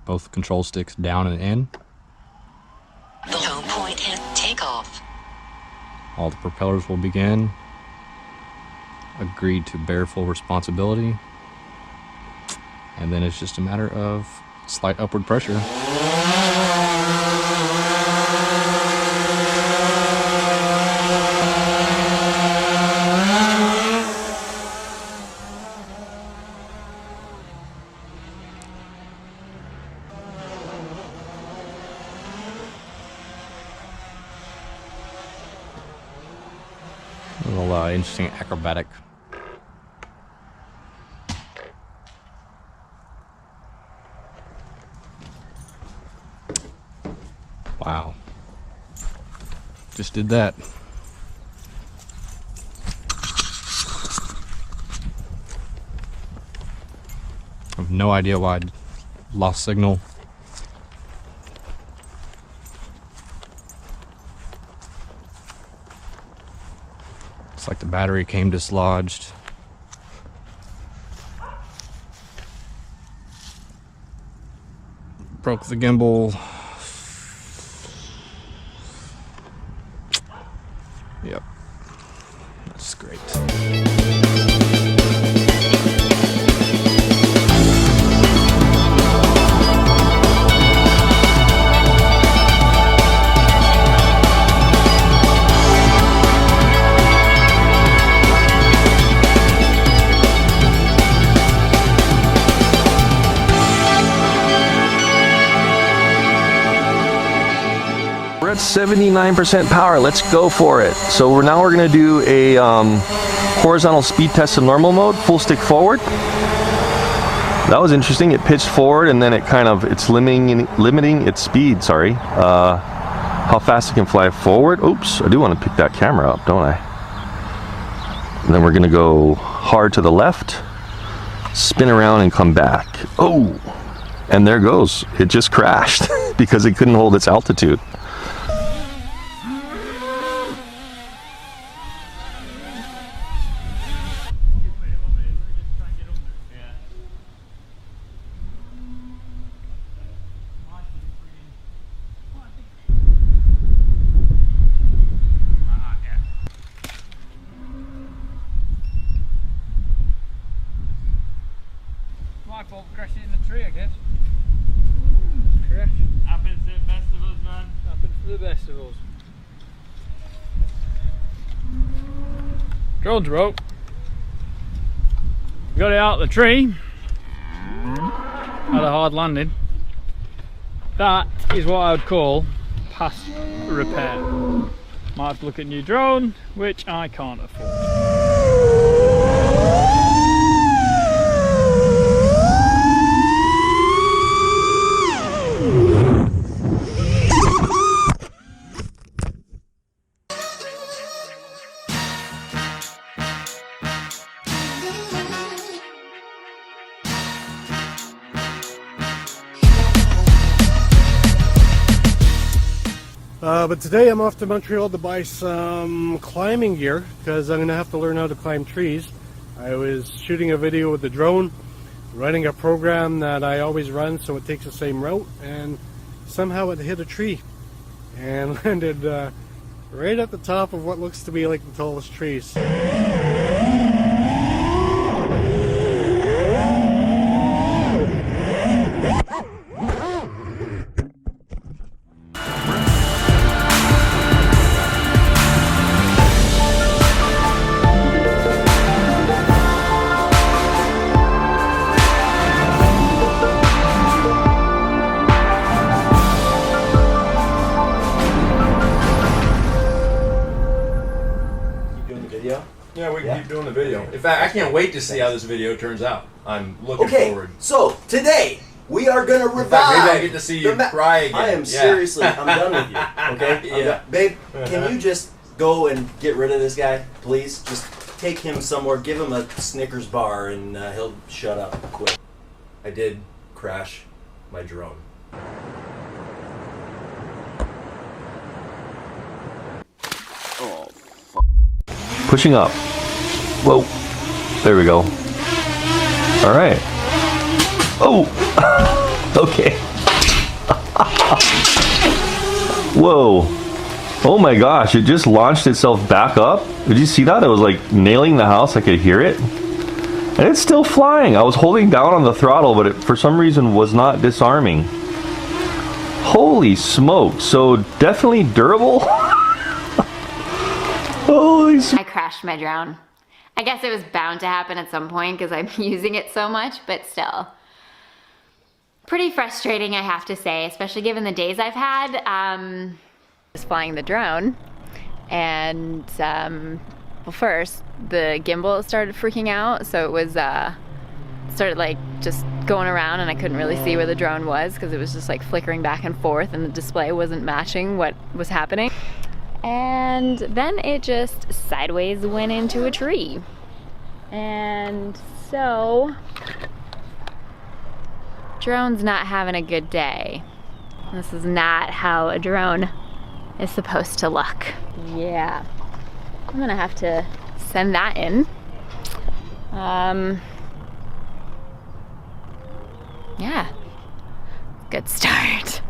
both control sticks down and in. The home point hit takeoff. All the propellers will begin. Agreed to bear full responsibility. And then it's just a matter of slight upward pressure. A little interesting acrobatic. Wow. Just did that. I have no idea why I lost signal. It's like the battery came dislodged. Broke the gimbal. Yep, that's great. We're at 79% power. Let's go for it. So now we're going to do a horizontal speed test in normal mode, full stick forward. That was interesting. It pitched forward and then it's limiting its speed. Sorry, how fast it can fly forward. Oops, I do want to pick that camera up, don't I? And then we're going to go hard to the left, spin around and come back. Oh, and there goes. It just crashed because it couldn't hold its altitude. My fault for crashing in the tree, I guess. Crash. Happens to the best of us, man. Happens to the best of us. Drone's broke. Got it out of the tree. Had a hard landing. That is what I would call past repair. Might have to look at a new drone, which I can't afford. But today I'm off to Montreal to buy some climbing gear because I'm going to have to learn how to climb trees. I was shooting a video with the drone, running a program that I always run so it takes the same route, and somehow it hit a tree and landed right at the top of what looks to be like the tallest trees. Yeah, we can keep doing the video. In fact, I can't wait to see how this video turns out. I'm looking forward. So today we are gonna revive. In fact, maybe I get to see you cry again. I am seriously, I'm done with you. Okay, Yeah. Babe, can you just go and get rid of this guy, please? Just take him somewhere, give him a Snickers bar, and he'll shut up quick. I did crash my drone. Pushing up. Whoa. There we go. All right. Oh. Okay. Whoa. Oh my gosh, it just launched itself back up. Did you see that? It was like nailing the house. I could hear it. And it's still flying. I was holding down on the throttle, but it for some reason was not disarming. Holy smoke. So definitely durable. Holy smoke. I crashed my drone. I guess it was bound to happen at some point because I'm using it so much, but still. Pretty frustrating, I have to say, especially given the days I've had. Just flying the drone, and well, first the gimbal started freaking out, so it was started like just going around, and I couldn't really see where the drone was because it was just like flickering back and forth, and the display wasn't matching what was happening. And then it just sideways went into a tree, and so drone's not having a good day. This is not how a drone is supposed to look. Yeah, I'm gonna have to send that in. Yeah, good start.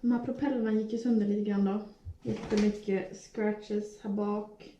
De här propellerna gick ju sönder lite grann då. Jättemycket scratches här bak.